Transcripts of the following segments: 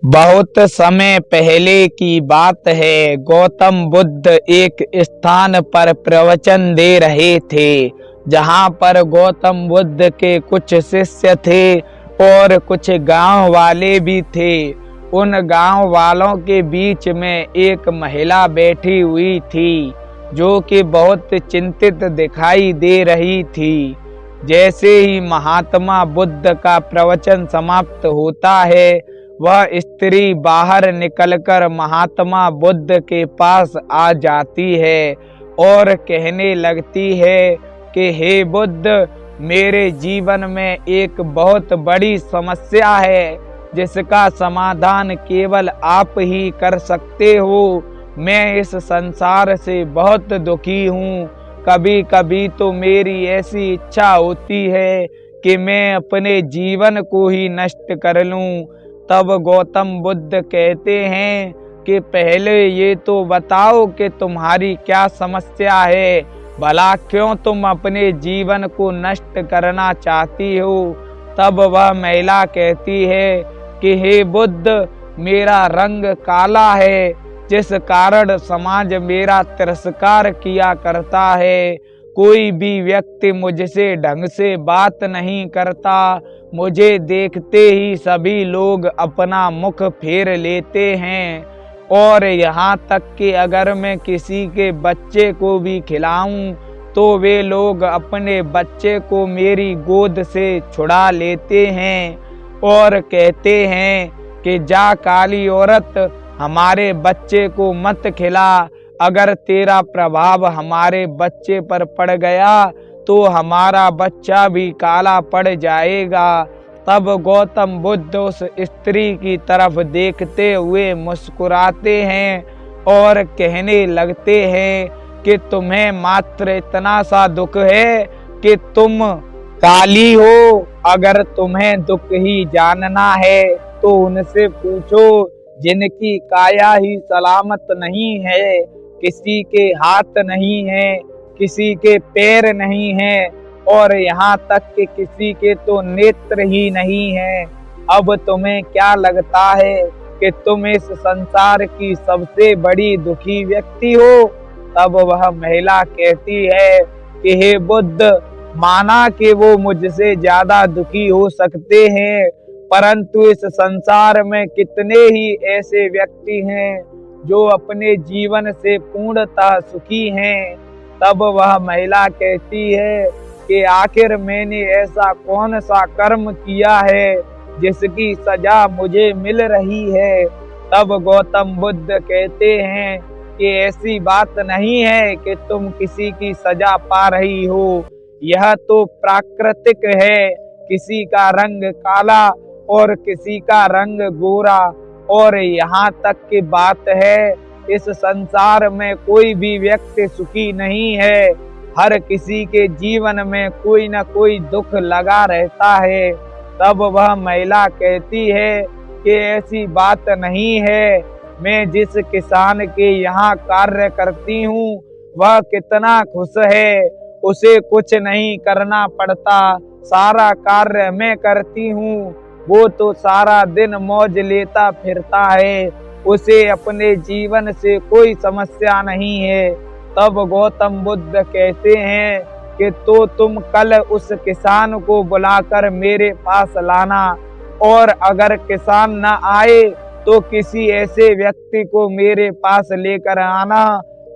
बहुत समय पहले की बात है। गौतम बुद्ध एक स्थान पर प्रवचन दे रहे थे, जहाँ पर गौतम बुद्ध के कुछ शिष्य थे और कुछ गांव वाले भी थे। उन गांव वालों के बीच में एक महिला बैठी हुई थी, जो कि बहुत चिंतित दिखाई दे रही थी। जैसे ही महात्मा बुद्ध का प्रवचन समाप्त होता है, वह स्त्री बाहर निकलकर महात्मा बुद्ध के पास आ जाती है और कहने लगती है कि हे बुद्ध, मेरे जीवन में एक बहुत बड़ी समस्या है, जिसका समाधान केवल आप ही कर सकते हो। मैं इस संसार से बहुत दुखी हूँ। कभी कभी तो मेरी ऐसी इच्छा होती है कि मैं अपने जीवन को ही नष्ट कर लूँ। तब गौतम बुद्ध कहते हैं कि पहले ये तो बताओ कि तुम्हारी क्या समस्या है, भला क्यों तुम अपने जीवन को नष्ट करना चाहती हो। तब वह महिला कहती है कि हे बुद्ध, मेरा रंग काला है, जिस कारण समाज मेरा तिरस्कार किया करता है। कोई भी व्यक्ति मुझसे ढंग से बात नहीं करता। मुझे देखते ही सभी लोग अपना मुख फेर लेते हैं, और यहाँ तक कि अगर मैं किसी के बच्चे को भी खिलाऊं तो वे लोग अपने बच्चे को मेरी गोद से छुड़ा लेते हैं और कहते हैं कि जा काली औरत, हमारे बच्चे को मत खिला। अगर तेरा प्रभाव हमारे बच्चे पर पड़ गया तो हमारा बच्चा भी काला पड़ जाएगा। तब गौतम बुद्ध उस स्त्री की तरफ देखते हुए मुस्कुराते हैं और कहने लगते हैं कि तुम्हें मात्र इतना सा दुख है कि तुम काली हो। अगर तुम्हें दुख ही जानना है तो उनसे पूछो जिनकी काया ही सलामत नहीं है, किसी के हाथ नहीं है, किसी के पैर नहीं है, और यहाँ तक कि किसी के तो नेत्र ही नहीं है। अब तुम्हें क्या लगता है कि तुम इस संसार की सबसे बड़ी दुखी व्यक्ति हो। तब वह महिला कहती है कि हे बुद्ध, माना कि वो मुझसे ज्यादा दुखी हो सकते हैं, परंतु इस संसार में कितने ही ऐसे व्यक्ति हैं जो अपने जीवन से पूर्णतः सुखी हैं। तब वह महिला कहती है कि आखिर मैंने ऐसा कौन सा कर्म किया है जिसकी सजा मुझे मिल रही है। तब गौतम बुद्ध कहते हैं कि ऐसी बात नहीं है कि तुम किसी की सजा पा रही हो, यह तो प्राकृतिक है। किसी का रंग काला और किसी का रंग गोरा, और यहाँ तक की बात है, इस संसार में कोई भी व्यक्ति सुखी नहीं है। हर किसी के जीवन में कोई न कोई दुख लगा रहता है। तब वह महिला कहती है कि ऐसी बात नहीं है। मैं जिस किसान के यहाँ कार्य करती हूँ वह कितना खुश है, उसे कुछ नहीं करना पड़ता, सारा कार्य मैं करती हूँ। वो तो सारा दिन मौज लेता फिरता है, उसे अपने जीवन से कोई समस्या नहीं है। तब गौतम बुद्ध कहते हैं कि तो तुम कल उस किसान को बुलाकर मेरे पास लाना, और अगर किसान न आए तो किसी ऐसे व्यक्ति को मेरे पास लेकर आना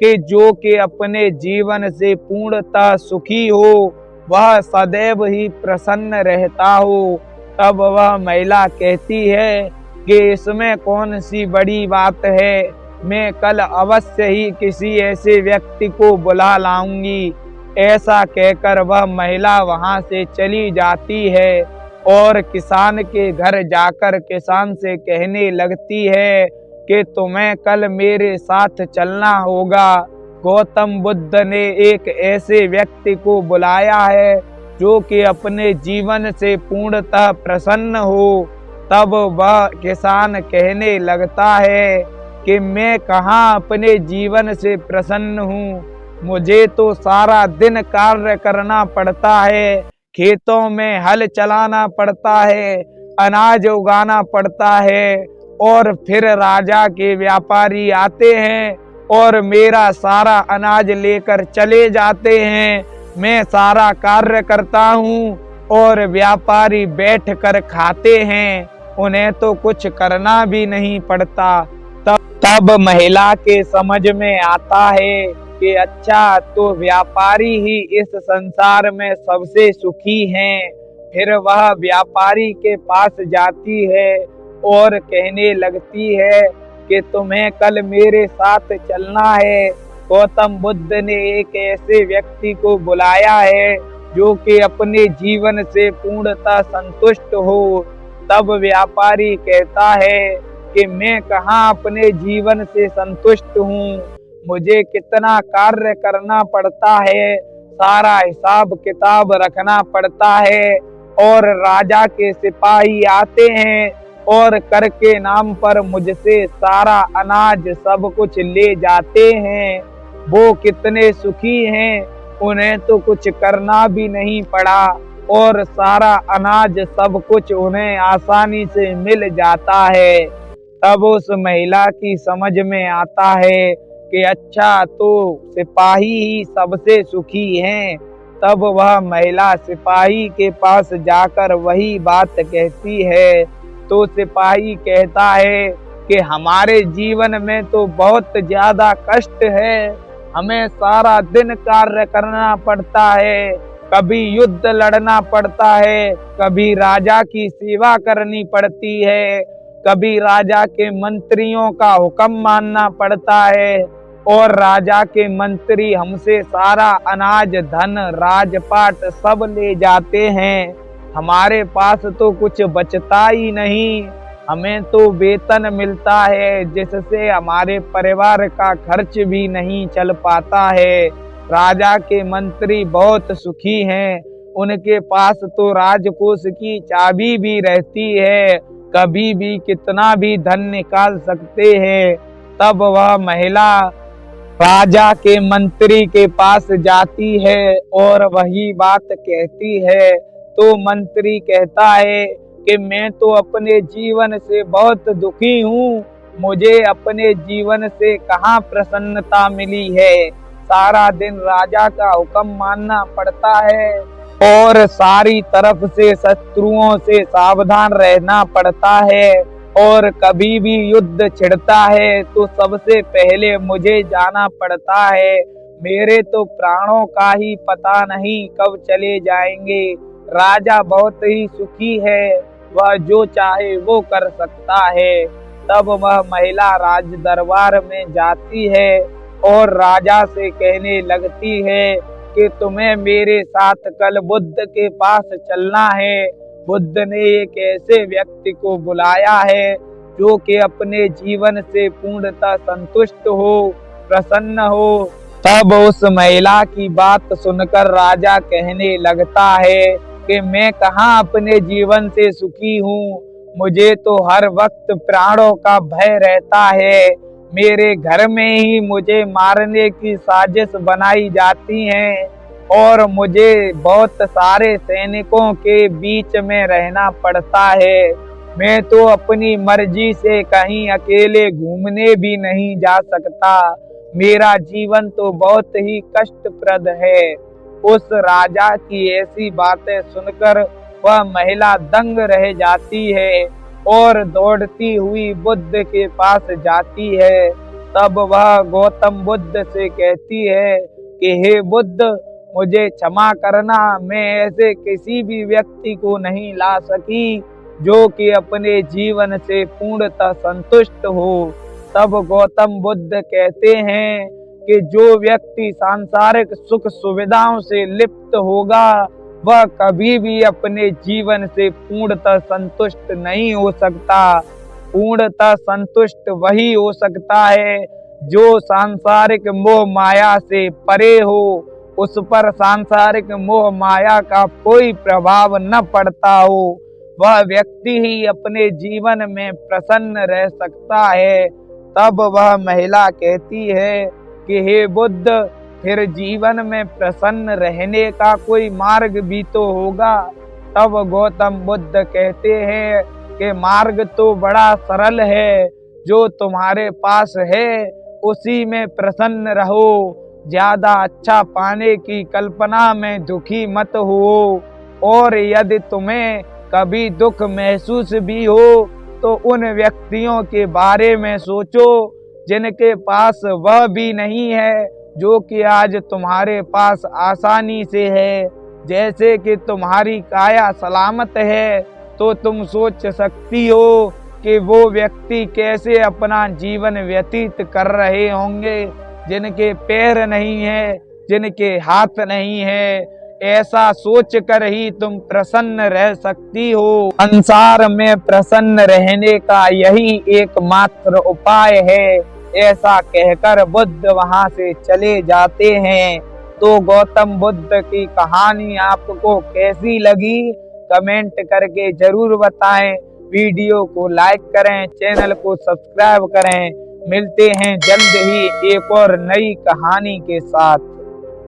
कि जो कि अपने जीवन से पूर्णतः सुखी हो, वह सदैव ही प्रसन्न रहता हो। तब वह महिला कहती है कि इसमें कौन सी बड़ी बात है, मैं कल अवश्य ही किसी ऐसे व्यक्ति को बुला लाऊंगी। ऐसा कहकर वह महिला वहां से चली जाती है और किसान के घर जाकर किसान से कहने लगती है कि तुम्हें कल मेरे साथ चलना होगा। गौतम बुद्ध ने एक ऐसे व्यक्ति को बुलाया है जो कि अपने जीवन से पूर्णतः प्रसन्न हो। तब वह किसान कहने लगता है कि मैं कहाँ अपने जीवन से प्रसन्न हूँ, मुझे तो सारा दिन कार्य करना पड़ता है, खेतों में हल चलाना पड़ता है, अनाज उगाना पड़ता है, और फिर राजा के व्यापारी आते हैं और मेरा सारा अनाज लेकर चले जाते हैं। मैं सारा कार्य करता हूँ और व्यापारी बैठ कर खाते हैं, उन्हें तो कुछ करना भी नहीं पड़ता। तब महिला के समझ में आता है कि अच्छा, तो व्यापारी ही इस संसार में सबसे सुखी हैं। फिर वह व्यापारी के पास जाती है और कहने लगती है कि तुम्हें कल मेरे साथ चलना है। गौतम बुद्ध ने एक ऐसे व्यक्ति को बुलाया है जो कि अपने जीवन से पूर्णतः संतुष्ट हो। तब व्यापारी कहता है कि मैं कहाँ अपने जीवन से संतुष्ट हूँ, मुझे कितना कार्य करना पड़ता है, सारा हिसाब किताब रखना पड़ता है और राजा के सिपाही आते हैं और कर के नाम पर मुझसे सारा अनाज सब कुछ ले जाते हैं। वो कितने सुखी हैं, उन्हें तो कुछ करना भी नहीं पड़ा और सारा अनाज सब कुछ उन्हें आसानी से मिल जाता है। तब उस महिला की समझ में आता है कि अच्छा, तो सिपाही ही सबसे सुखी हैं। तब वह महिला सिपाही के पास जाकर वही बात कहती है। तो सिपाही कहता है कि हमारे जीवन में तो बहुत ज्यादा कष्ट है, हमें सारा दिन कार्य करना पड़ता है, कभी युद्ध लड़ना पड़ता है, कभी राजा की सेवा करनी पड़ती है, कभी राजा के मंत्रियों का हुक्म मानना पड़ता है और राजा के मंत्री हमसे सारा अनाज, धन, राजपाट सब ले जाते हैं। हमारे पास तो कुछ बचता ही नहीं, हमें तो वेतन मिलता है जिससे हमारे परिवार का खर्च भी नहीं चल पाता है। राजा के मंत्री बहुत सुखी हैं, उनके पास तो राजकोष की चाबी भी रहती है, कभी भी कितना भी धन निकाल सकते हैं। तब वह महिला राजा के मंत्री के पास जाती है और वही बात कहती है। तो मंत्री कहता है कि मैं तो अपने जीवन से बहुत दुखी हूँ, मुझे अपने जीवन से कहाँ प्रसन्नता मिली है, सारा दिन राजा का हुक्म मानना पड़ता है और सारी तरफ से शत्रुओं से सावधान रहना पड़ता है और कभी भी युद्ध छिड़ता है तो सबसे पहले मुझे जाना पड़ता है। मेरे तो प्राणों का ही पता नहीं कब चले जाएंगे। राजा बहुत ही सुखी है, वह जो चाहे वो कर सकता है। तब वह महिला राज दरबार में जाती है और राजा से कहने लगती है कि तुम्हें मेरे साथ कल बुद्ध के पास चलना है। बुद्ध ने एक ऐसे व्यक्ति को बुलाया है जो कि अपने जीवन से पूर्णतः संतुष्ट हो, प्रसन्न हो। तब उस महिला की बात सुनकर राजा कहने लगता है कि मैं कहाँ अपने जीवन से सुखी हूँ, मुझे तो हर वक्त प्राणों का भय रहता है। मेरे घर में ही मुझे मारने की साजिश बनाई जाती है और मुझे बहुत सारे सैनिकों के बीच में रहना पड़ता है। मैं तो अपनी मर्जी से कहीं अकेले घूमने भी नहीं जा सकता। मेरा जीवन तो बहुत ही कष्टप्रद है। उस राजा की ऐसी बातें सुनकर वह महिला दंग रह जाती है और दौड़ती हुई बुद्ध के पास जाती है। तब वह गौतम बुद्ध से कहती है कि हे बुद्ध, मुझे क्षमा करना, मैं ऐसे किसी भी व्यक्ति को नहीं ला सकी जो कि अपने जीवन से पूर्णतः संतुष्ट हो। तब गौतम बुद्ध कहते हैं कि जो व्यक्ति सांसारिक सुख सुविधाओं से लिप्त होगा वह कभी भी अपने जीवन से पूर्णतः संतुष्ट नहीं हो सकता। पूर्णतः संतुष्ट वही हो सकता है जो सांसारिक मोह माया से परे हो, उस पर सांसारिक मोह माया का कोई प्रभाव न पड़ता हो। वह व्यक्ति ही अपने जीवन में प्रसन्न रह सकता है। तब वह महिला कहती है कि हे बुद्ध, फिर जीवन में प्रसन्न रहने का कोई मार्ग भी तो होगा। तब गौतम बुद्ध कहते हैं कि मार्ग तो बड़ा सरल है, जो तुम्हारे पास है उसी में प्रसन्न रहो। ज्यादा अच्छा पाने की कल्पना में दुखी मत हो, और यदि तुम्हें कभी दुख महसूस भी हो तो उन व्यक्तियों के बारे में सोचो जिनके पास वह भी नहीं है जो कि आज तुम्हारे पास आसानी से है। जैसे कि तुम्हारी काया सलामत है तो तुम सोच सकती हो कि वो व्यक्ति कैसे अपना जीवन व्यतीत कर रहे होंगे जिनके पैर नहीं है, जिनके हाथ नहीं है। ऐसा सोच कर ही तुम प्रसन्न रह सकती हो। संसार में प्रसन्न रहने का यही एकमात्र उपाय है। ऐसा कहकर बुद्ध वहां से चले जाते हैं। तो गौतम बुद्ध की कहानी आपको कैसी लगी कमेंट करके जरूर बताएं। वीडियो को लाइक करें, चैनल को सब्सक्राइब करें। मिलते हैं जल्द ही एक और नई कहानी के साथ।